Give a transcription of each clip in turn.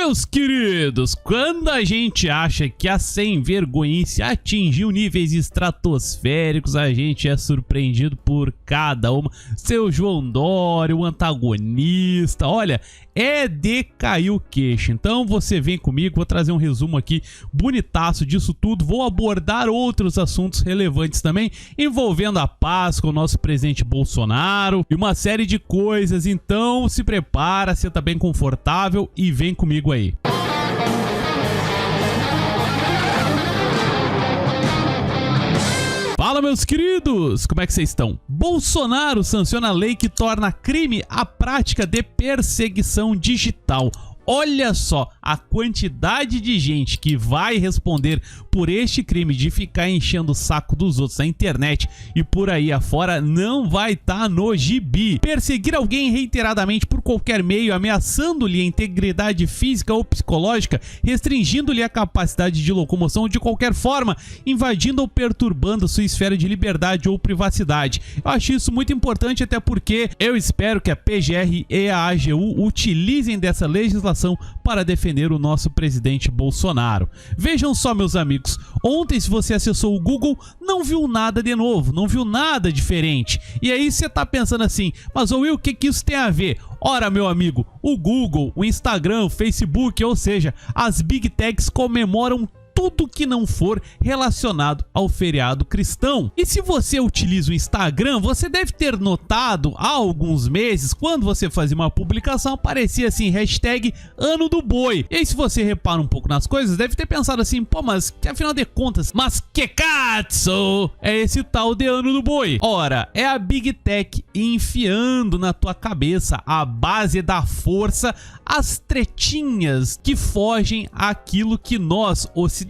Meus queridos, quando a gente acha que a sem-vergonhice atingiu níveis estratosféricos, a gente é surpreendido por cada uma. Seu João Dória, o antagonista, olha, é de cair o queixo. Então você vem comigo, vou trazer um resumo aqui bonitaço disso tudo. Vou abordar outros assuntos relevantes também, envolvendo a paz com o nosso presidente Bolsonaro e uma série de coisas. Então se prepara, senta bem confortável e vem comigo aí. Fala, meus queridos, como é que vocês estão? Bolsonaro sanciona a lei que torna crime a prática de perseguição digital. Olha só a quantidade de gente que vai responder por este crime de ficar enchendo o saco dos outros na internet e por aí afora não vai estar no gibi. Perseguir alguém reiteradamente por qualquer meio, ameaçando-lhe a integridade física ou psicológica, restringindo-lhe a capacidade de locomoção de qualquer forma, invadindo ou perturbando sua esfera de liberdade ou privacidade. Eu acho isso muito importante, até porque eu espero que a PGR e a AGU utilizem dessa legislação para defender o nosso presidente Bolsonaro. Vejam só, meus amigos, ontem se você acessou o Google, não viu nada de novo, não viu nada diferente. E aí você tá pensando assim, mas Will, o que isso tem a ver? Ora, meu amigo, o Google, o Instagram, o Facebook, ou seja, as Big Techs comemoram tudo que não for relacionado ao feriado cristão. E se você utiliza o Instagram, você deve ter notado há alguns meses, quando você fazia uma publicação, aparecia assim, hashtag Ano do Boi. E aí, se você repara um pouco nas coisas, deve ter pensado assim, pô, mas afinal de contas, mas que cazzo é esse tal de Ano do Boi? Ora, é a Big Tech enfiando na tua cabeça a base da força, as tretinhas que fogem àquilo que nós, ocidentais,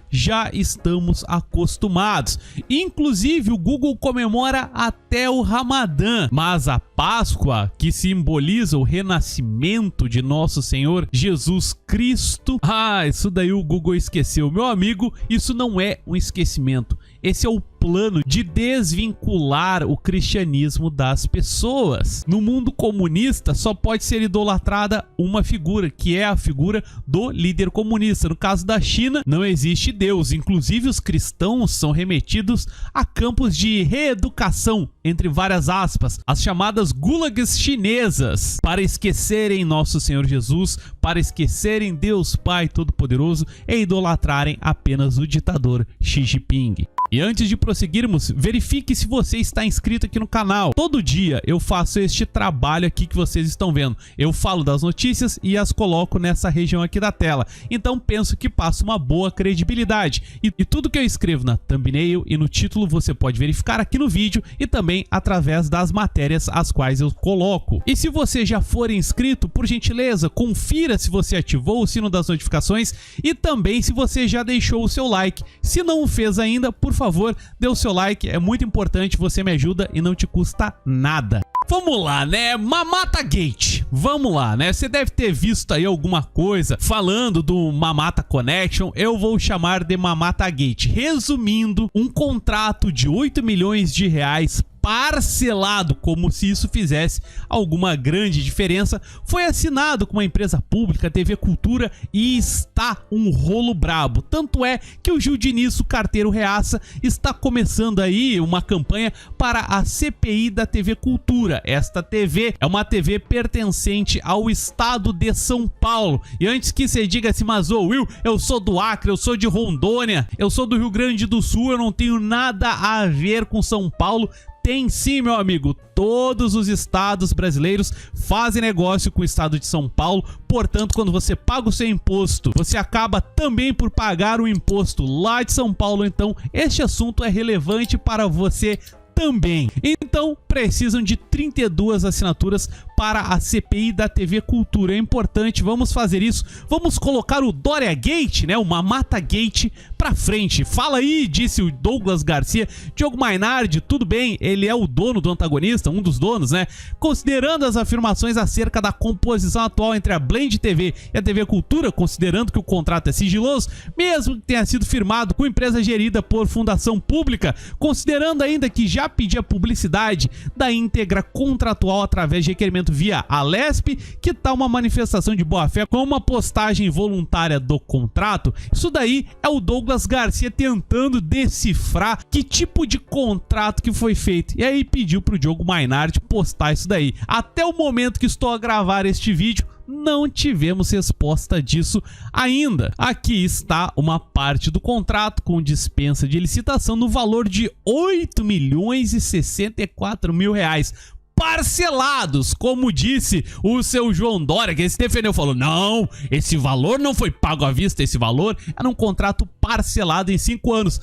já estamos acostumados. Inclusive o Google comemora até o Ramadã, mas a Páscoa, que simboliza o renascimento de nosso Senhor Jesus Cristo, isso daí o Google esqueceu. Meu amigo, isso não é um esquecimento, esse é o plano de desvincular o cristianismo das pessoas. No mundo comunista só pode ser idolatrada uma figura, que é a figura do líder comunista. No caso da China, não existe Deus. Inclusive os cristãos são remetidos a campos de reeducação, entre várias aspas, as chamadas gulags chinesas, para esquecerem nosso Senhor Jesus, para esquecerem Deus Pai Todo-Poderoso e idolatrarem apenas o ditador Xi Jinping. E antes de prosseguirmos, verifique se você está inscrito aqui no canal. Todo dia eu faço este trabalho aqui que vocês estão vendo. Eu falo das notícias e as coloco nessa região aqui da tela. Então penso que passa uma boa credibilidade. E tudo que eu escrevo na thumbnail e no título você pode verificar aqui no vídeo e também através das matérias as quais eu coloco. E se você já for inscrito, por gentileza, confira se você ativou o sino das notificações e também se você já deixou o seu like. Se não o fez ainda, por favor, dê o seu like, é muito importante, você me ajuda e não te custa nada. Vamos lá, né? Mamata Gate. Vamos lá, né? Você deve ter visto aí alguma coisa falando do Mamata Connection. Eu vou chamar de Mamata Gate. Resumindo, um contrato de 8 milhões de reais parcelado, como se isso fizesse alguma grande diferença, foi assinado com uma empresa pública, TV Cultura, e está um rolo brabo. Tanto é que o Gil Diniz, o carteiro reaça, está começando aí uma campanha para a CPI da TV Cultura. Esta TV é uma TV pertencente ao estado de São Paulo. E antes que você diga assim, mas Will, eu sou do Acre, eu sou de Rondônia, eu sou do Rio Grande do Sul, eu não tenho nada a ver com São Paulo. Tem sim, meu amigo. Todos os estados brasileiros fazem negócio com o estado de São Paulo. Portanto, quando você paga o seu imposto, você acaba também por pagar o imposto lá de São Paulo. Então, este assunto é relevante para você também. Então, precisam de 32 assinaturas para a CPI da TV Cultura. É importante, vamos fazer isso. Vamos colocar o Dória Gate, né, o Mamata Gate pra frente. Fala aí, disse o Douglas Garcia. Diogo Mainardi, tudo bem? Ele é o dono do antagonista, um dos donos, né? Considerando as afirmações acerca da composição atual entre a Blend TV e a TV Cultura, considerando que o contrato é sigiloso, mesmo que tenha sido firmado com empresa gerida por fundação pública, considerando ainda que já já pedia publicidade da íntegra contratual através de requerimento via Alesp. Que tal uma manifestação de boa-fé com uma postagem voluntária do contrato? Isso daí é o Douglas Garcia tentando decifrar que tipo de contrato que foi feito. E aí pediu pro Diogo Mainardi postar isso daí. Até o momento que estou a gravar este vídeo, não tivemos resposta disso ainda. Aqui está uma parte do contrato com dispensa de licitação no valor de R$8.064.000. Parcelados, como disse o seu João Dória, que se defendeu, falou: não, esse valor não foi pago à vista, esse valor era um contrato parcelado em 5 anos.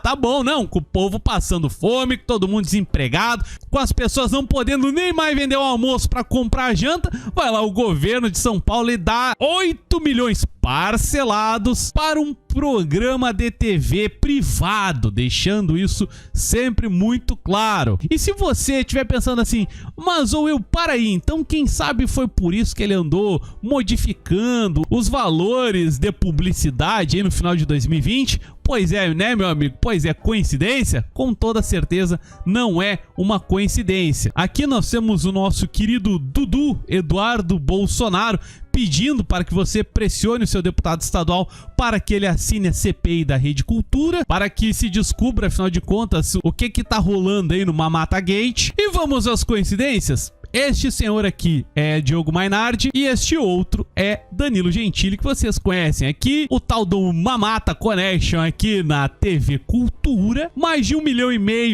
Tá bom, não, com o povo passando fome, com todo mundo desempregado, com as pessoas não podendo nem mais vender o almoço para comprar a janta, vai lá o governo de São Paulo e dá 8 milhões parcelados para um programa de TV privado, deixando isso sempre muito claro. E se você estiver pensando assim, mas Will, para aí, então quem sabe foi por isso que ele andou modificando os valores de publicidade aí no final de 2020? Pois é, né, meu amigo? Pois é, coincidência? Com toda certeza não é uma coincidência. Aqui nós temos o nosso querido Dudu Eduardo Bolsonaro pedindo para que você pressione o seu deputado estadual para que ele assine a CPI da Rede Cultura, para que se descubra, afinal de contas, o que tá rolando aí no Mamata Gate. E vamos às coincidências? Este senhor aqui é Diogo Mainardi e este outro é Danilo Gentili, que vocês conhecem aqui, o tal do Mamata Connection aqui na TV Cultura, mais de 1,5 milhão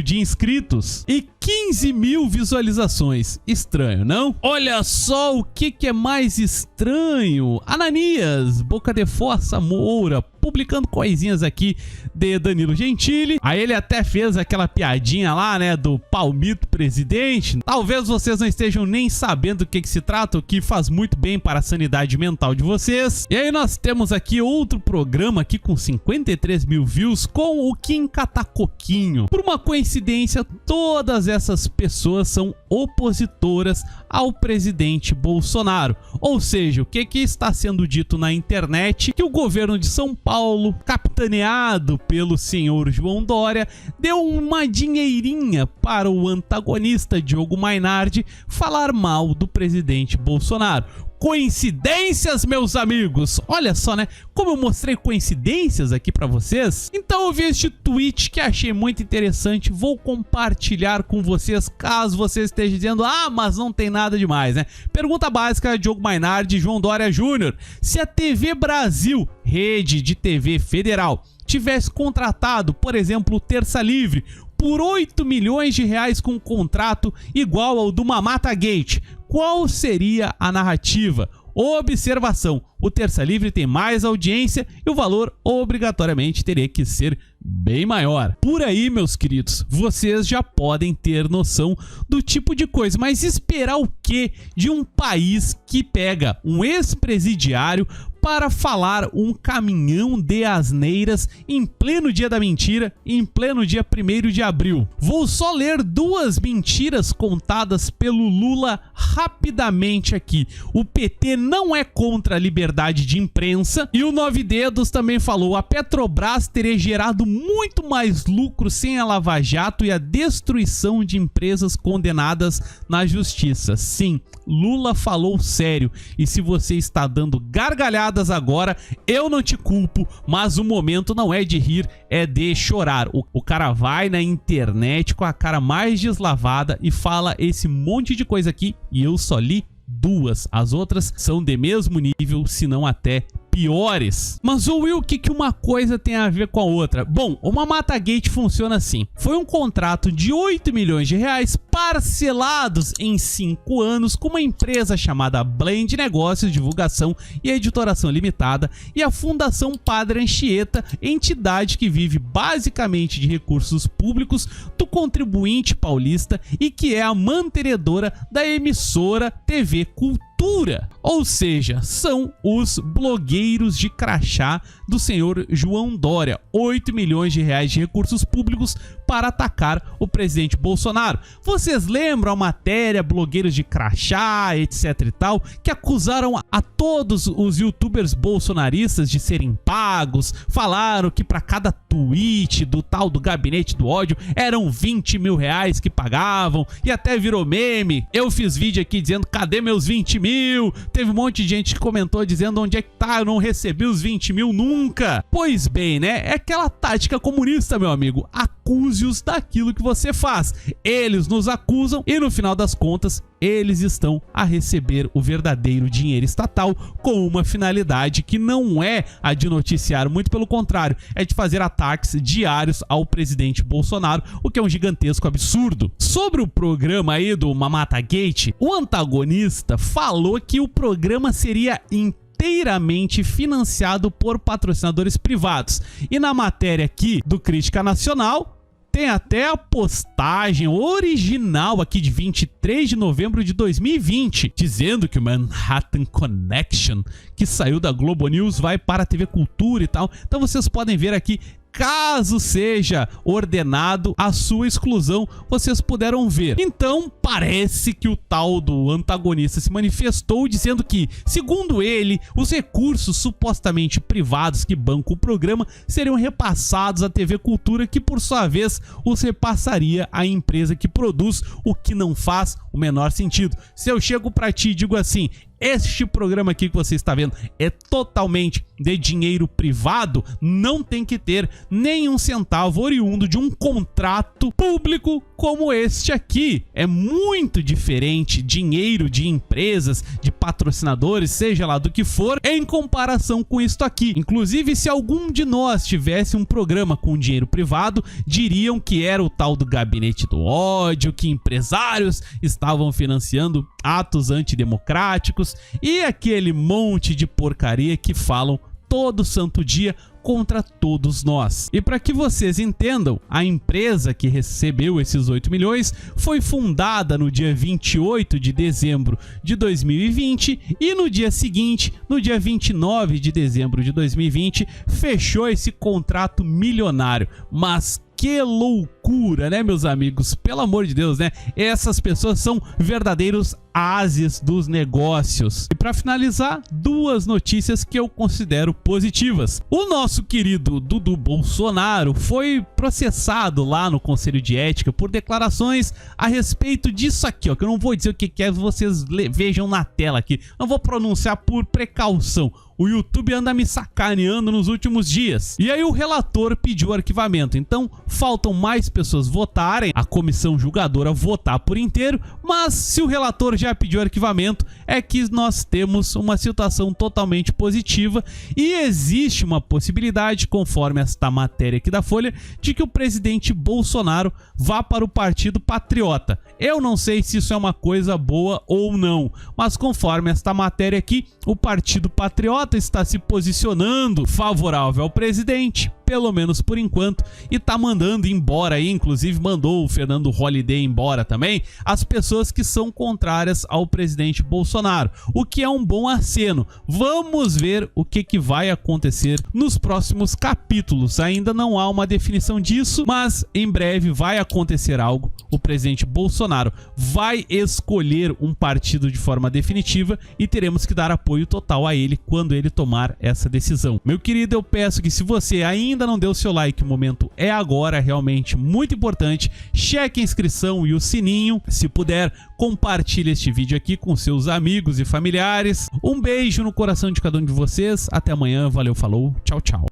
de inscritos e 15 mil visualizações. Estranho, não? Olha só o que é mais estranho. Ananias, Boca de Fossa Moura, publicando coisinhas aqui de Danilo Gentili. Aí ele até fez aquela piadinha lá, né, do palmito presidente. Talvez vocês não estejam nem sabendo do que se trata, o que faz muito bem para a sanidade mental de vocês. E aí nós temos aqui outro programa aqui com 53 mil views com o Kim Catacoquinho. Por uma coincidência, todas essas pessoas são opositoras ao presidente Bolsonaro. Ou seja, o que está sendo dito na internet? Que o governo de São Paulo, capitaneado pelo senhor João Dória, deu uma dinheirinha para o antagonista Diogo Mainardi falar mal do presidente Bolsonaro. Coincidências, meus amigos? Olha só, né? Como eu mostrei coincidências aqui pra vocês. Então eu vi este tweet que achei muito interessante. Vou compartilhar com vocês, caso você esteja dizendo: ah, mas não tem nada demais, né? Pergunta básica: Diogo Mainardi e João Dória Júnior. Se a TV Brasil, rede de TV federal, tivesse contratado, por exemplo, o Terça Livre por 8 milhões de reais com um contrato igual ao do Mamata Gate, qual seria a narrativa? Observação: o Terça Livre tem mais audiência e o valor obrigatoriamente teria que ser bem maior. Por aí, meus queridos, vocês já podem ter noção do tipo de coisa, mas esperar o que de um país que pega um ex-presidiário para falar um caminhão de asneiras em pleno dia da mentira, em pleno dia 1º de abril. Vou só ler 2 mentiras contadas pelo Lula rapidamente aqui. O PT não é contra a liberdade de imprensa e o 9 Dedos também falou: a Petrobras teria gerado muito mais lucro sem a Lava Jato e a destruição de empresas condenadas na justiça. Sim, Lula falou sério, e se você está dando gargalhadas agora, eu não te culpo, mas o momento não é de rir, é de chorar. O cara vai na internet com a cara mais deslavada e fala esse monte de coisa aqui, e eu só li 2. As outras são de mesmo nível, se não até piores. Mas Will, o que uma coisa tem a ver com a outra? Bom, o Mamata Gate funciona assim. Foi um contrato de 8 milhões de reais parcelados em 5 anos com uma empresa chamada Blend Negócios, Divulgação e Editoração Limitada e a Fundação Padre Anchieta, entidade que vive basicamente de recursos públicos do contribuinte paulista e que é a mantenedora da emissora TV Cultura. Ou seja, são os blogueiros de crachá do senhor João Dória. 8 milhões de reais de recursos públicos para atacar o presidente Bolsonaro. Vocês lembram a matéria, blogueiros de crachá, etc e tal, que acusaram a todos os youtubers bolsonaristas de serem pagos, falaram que para cada tweet do tal do gabinete do ódio eram 20 mil reais que pagavam, e até virou meme. Eu fiz vídeo aqui dizendo, cadê meus 20 mil? Teve um monte de gente que comentou dizendo, onde é que tá? Eu não recebi os 20 mil nunca. Pois bem, né? É aquela tática comunista, meu amigo. Acuse-os daquilo que você faz. Eles nos acusam e no final das contas, eles estão a receber o verdadeiro dinheiro estatal com uma finalidade que não é a de noticiar, muito pelo contrário, é de fazer ataques diários ao presidente Bolsonaro, o que é um gigantesco absurdo. Sobre o programa aí do Mamata Gate, o antagonista falou que o programa seria inteiramente financiado por patrocinadores privados. E na matéria aqui do Crítica Nacional, tem até a postagem original aqui de 23 de novembro de 2020, dizendo que o Manhattan Connection, que saiu da Globo News, vai para a TV Cultura e tal. Então vocês podem ver aqui, caso seja ordenado a sua exclusão, vocês puderam ver. Então parece que o tal do antagonista se manifestou dizendo que, segundo ele, os recursos supostamente privados que bancam o programa seriam repassados à TV Cultura, que por sua vez os repassaria à empresa que produz, o que não faz o menor sentido. Se eu chego pra ti e digo assim, este programa aqui que você está vendo é totalmente de dinheiro privado, não tem que ter nenhum centavo oriundo de um contrato público como este aqui. É muito diferente dinheiro de empresas, de patrocinadores, seja lá do que for, em comparação com isto aqui. Inclusive, se algum de nós tivesse um programa com dinheiro privado, diriam que era o tal do gabinete do ódio, que empresários estavam financiando atos antidemocráticos e aquele monte de porcaria que falam todo santo dia contra todos nós. E para que vocês entendam, a empresa que recebeu esses 8 milhões foi fundada no dia 28 de dezembro de 2020 e no dia seguinte, no dia 29 de dezembro de 2020, fechou esse contrato milionário. Mas que loucura, né, meus amigos? Pelo amor de Deus, né? Essas pessoas são verdadeiros ases dos negócios. E para finalizar, duas notícias que eu considero positivas. O nosso querido Dudu Bolsonaro foi processado lá no Conselho de Ética por declarações a respeito disso aqui, ó, que eu não vou dizer o que é, vocês vejam na tela aqui. Não vou pronunciar por precaução. O YouTube anda me sacaneando nos últimos dias. E aí o relator pediu arquivamento. Então faltam mais pessoas votarem, a comissão julgadora votar por inteiro. Mas se o relator já pediu arquivamento, é que nós temos uma situação totalmente positiva. E existe uma possibilidade, conforme esta matéria aqui da Folha, de que o presidente Bolsonaro vá para o Partido Patriota. Eu não sei se isso é uma coisa boa ou não, mas conforme esta matéria aqui, o Partido Patriota está se posicionando favorável ao presidente, pelo menos por enquanto, e tá mandando embora aí, inclusive mandou o Fernando Holliday embora também, as pessoas que são contrárias ao presidente Bolsonaro, o que é um bom aceno. Vamos ver o que vai acontecer nos próximos capítulos. Ainda não há uma definição disso, mas em breve vai acontecer algo. O presidente Bolsonaro vai escolher um partido de forma definitiva e teremos que dar apoio total a ele quando ele tomar essa decisão. Meu querido, eu peço que, se você ainda não deu seu like, o momento é agora, realmente muito importante. Cheque a inscrição e o sininho. Se puder, compartilhe este vídeo aqui com seus amigos e familiares. Um beijo no coração de cada um de vocês. Até amanhã. Valeu, falou. Tchau, tchau.